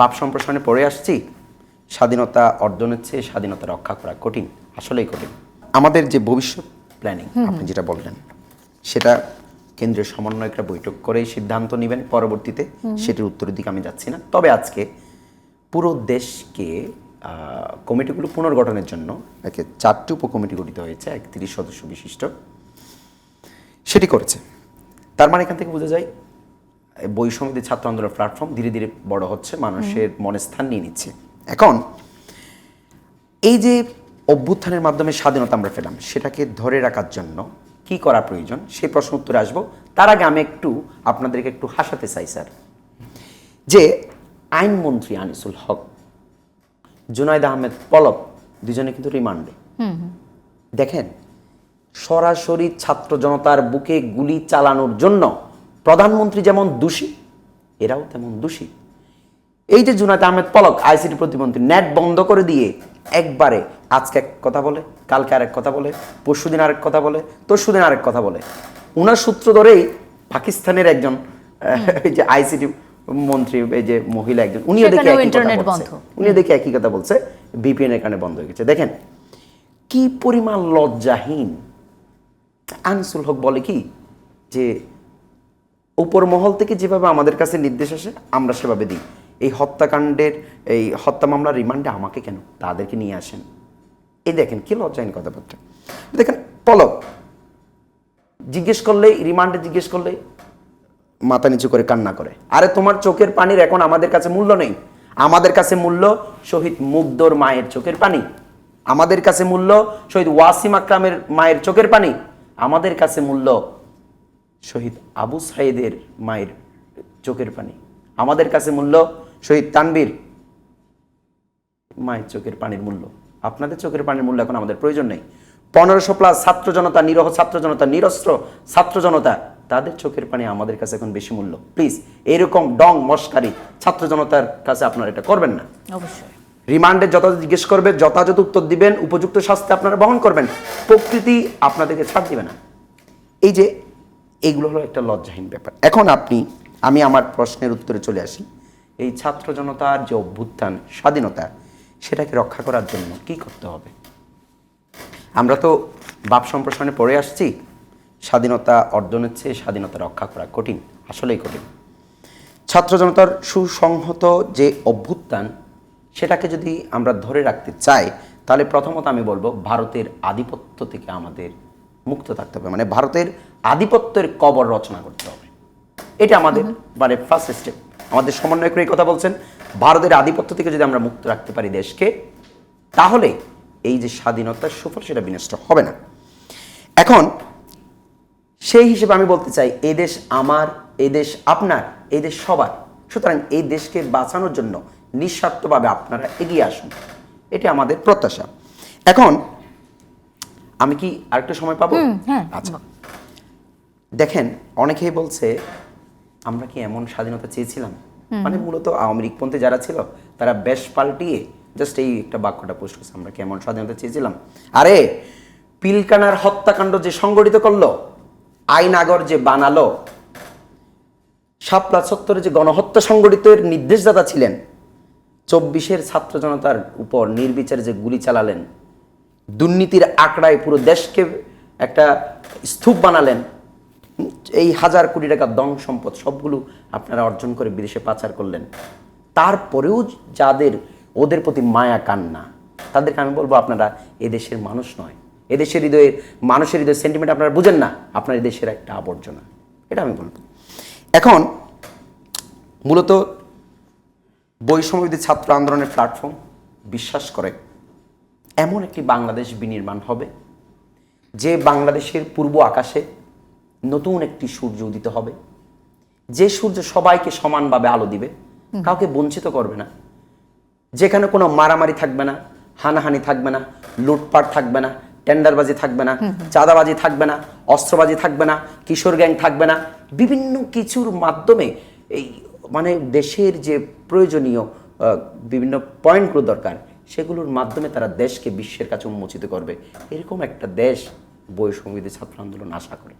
বাপ সম্প্রসারণে পড়ে আসছি, স্বাধীনতা অর্জনের চেয়ে স্বাধীনতা রক্ষা করা কঠিন, আসলেই কঠিন। আমাদের যে ভবিষ্যৎ প্ল্যানিং আপনি যেটা বললেন, সেটা কেন্দ্রীয় সমন্বয়করা বৈঠক করেই সিদ্ধান্ত নেবেন পরবর্তীতে, সেটির উত্তরের দিকে আমি যাচ্ছি না। তবে আজকে পুরো দেশকে কমিটিগুলো পুনর্গঠনের জন্য 4টি উপকমিটি গঠিত হয়েছে, 31 সদস্য বিশিষ্ট, সেটি করেছে। তার মানে এখান থেকে বোঝা যায় বৈষম্যবিরোধী ছাত্র আন্দোলন প্ল্যাটফর্ম ধীরে ধীরে বড় হচ্ছে, মানুষের মনে স্থান নিয়ে নিচ্ছে। এখন এই যে অভ্যুত্থানের মাধ্যমে স্বাধীনতা আমরা পেলাম, সেটাকে ধরে রাখার জন্য কি করা প্রয়োজন সেই প্রশ্ন উত্তরে আসবো। তার আগে আমি আপনাদেরকে একটু হাসাতে চাই স্যার, যে আইনমন্ত্রী আনিসুল হক, জুনাইদ আহমেদ পলক দুজনে কিন্তু রিমান্ডে। দেখেন, সরাসরি ছাত্র জনতার বুকে গুলি চালানোর জন্য প্রধানমন্ত্রী যেমন দোষী, এরাও তেমন দোষী। এই যে জুনাইদ আহমেদ পলক আইসিটি প্রতিমন্ত্রী, নেট বন্ধ করে দিয়ে একবারে আজকে এক কথা বলে, কালকে আরেক কথা বলে, পরশুদিন আরেক কথা বলে, তরশুদিন আরেক কথা বলে। উনার সূত্র ধরেই পাকিস্তানের একজন এই যে আইসিটি মন্ত্রী, এই যে মহিলা একজন, উনিও দেখে একই কথা বলছে, ভিপিএন এর কারণে বন্ধ হয়ে গেছে। দেখেন কি পরিমাণ লজ্জাহীন। আনিসুল হক বলে কি, যে উপর মহল থেকে যেভাবে আমাদের কাছে নির্দেশ আসে আমরা সেভাবে দিই। এই হত্যাকাণ্ডের, এই হত্যা মামলার রিমান্ডে আমাকে কেন, তাদেরকে নিয়ে আসেন। এই দেখেন কি লজ্জাহীন কথাবার্তা। দেখেন পলক জিজ্ঞেস করলেই, রিমান্ডে জিজ্ঞেস করলেই মাথা নিচু করে কান্না করে। আরে তোমার চোখের পানির এখন আমাদের কাছে মূল্য নেই। আমাদের কাছে মূল্য শহীদ মুগ্ধর মায়ের চোখের পানি, আমাদের কাছে মূল্য শহীদ ওয়াসিম আকরামের মায়ের চোখের পানি, আমাদের কাছে মূল্য শহীদ আবু সাইদের মায়ের চোখের পানি, আমাদের কাছে মূল্য শহীদ তানবীর মায়ের চোখের পানির মূল্য। আপনাদের চোখের পানির মূল্য এখন আমাদের প্রয়োজন নেই। 1500+ ছাত্র জনতা, নিরহ ছাত্র জনতা, নিরস্ত্র ছাত্র জনতা, তাদের চোখের পানি আমাদের কাছে এখন বেশি মূল্য। প্লিজ এরকম ডং মস্কারি ছাত্র জনতার কাছে আপনারা এটা করবেন না। অবশ্যই রিমান্ডে যথাযথ জিজ্ঞেস করবে, যথাযথ উত্তর দিবেন, উপযুক্ত শাস্তি আপনারা বহন করবেন, প্রকৃতি আপনাদেরকে ছাড় দিবে না। এই যে এইগুলো হলো একটা লজ্জাহীন ব্যাপার। এখন আমি আমার প্রশ্নের উত্তরে চলে আসি। এই ছাত্র জনতার যে অভ্যুত্থান, স্বাধীনতা, সেটাকে রক্ষা করার জন্য কি করতে হবে? আমরা তো বাপ সম্প্রসারণে পড়ে আসছি, স্বাধীনতা অর্জনের চেয়ে স্বাধীনতা রক্ষা করা কঠিন, আসলেই কঠিন। ছাত্র জনতার সুসংহত যে অভ্যুত্থান, সেটাকে যদি আমরা ধরে রাখতে চাই, তাহলে প্রথমত আমি বলবো ভারতের আধিপত্য থেকে আমাদের মুক্ত থাকতে হবে, মানে ভারতের আধিপত্যের কবর রচনা করতে হবে। এটা আমাদের মানে ফার্স্ট স্টেপ। আমাদের সমন্বয়করা এই কথা বলছেন, ভারতের আধিপত্য থেকে যদি আমরা মুক্ত রাখতে পারি দেশকে, তাহলে এই যে স্বাধীনতার সুফল, সেটা বিনষ্ট হবে না। এখন সেই হিসেবে আমি বলতে চাই, এই দেশ আমার, এই দেশ আপনার, এই দেশ সবার। সুতরাং এই দেশকে বাঁচানোর জন্য নিঃস্বার্থভাবে আপনারা এগিয়ে আসুন, এটা আমাদের প্রত্যাশা। এখন আমি কি আরেকটু সময় পাবো? আচ্ছা, দেখেন অনেকেই বলছে আমরা কি এমন স্বাধীনতা চেয়েছিলাম, মানে মূলত আওয়ামী লীগপন্থী যারা ছিল তারা বেশ পাল্টিয়ে জাস্ট এই একটা বাক্যটা পোস্ট করছে, আমরা কি এমন স্বাধীনতা চেয়েছিলাম। আরে পিলকানার হত্যাকাণ্ড যে সংগঠিত করলো, আইনাগর যে বানালো, শাপলা চত্বরে যে গণহত্যা সংগঠিতের নির্দেশদাতা ছিলেন, 24-এর ছাত্র জনতার উপর নির্বিচারে যে গুলি চালালেন, দুর্নীতির আঁকড়ায় পুরো দেশকে একটা স্তূপ বানালেন, এই 1000 কোটি টাকা ধন সম্পদ সবগুলো আপনারা অর্জন করে বিদেশে পাচার করলেন। তারপরেও যাদের ওদের প্রতি মায়া কান্না, তাদেরকে আমি বলবো আপনারা এদেশের মানুষ নয়, এদেশের হৃদয়ের মানুষের হৃদয়ের সেন্টিমেন্ট আপনারা বুঝেন না, আপনার এদেশের একটা আবর্জনা, এটা আমি বলবো। এখন মূলত বৈষম্যবিরোধী ছাত্র আন্দোলনের প্ল্যাটফর্ম বিশ্বাস করে এমন একটি বাংলাদেশ বিনির্মাণ হবে, যে বাংলাদেশের পূর্ব আকাশে নতুন একটি সূর্য উদিত হবে, যে সূর্য সবাইকে সমানভাবে আলো দিবে, কাউকে বঞ্চিত করবে না, যেখানে কোনো মারামারি থাকবে না, হানাহানি থাকবে না, লুটপাট থাকবে না, টেন্ডারবাজি থাকবে না, চাঁদাবাজি থাকবে না, অস্ত্রবাজি থাকবে না, কিশোর গ্যাং থাকবে না। বিভিন্ন কিছুর মাধ্যমে এই মানে দেশের যে প্রয়োজনীয় বিভিন্ন পয়েন্টগুলো দরকার, সেগুলোর মাধ্যমে তারা দেশকে বিশ্বের কাছে উন্মোচিত করবে। এরকম একটা দেশ বৈষম্যবিরোধী ছাত্র আন্দোলন আশা করে।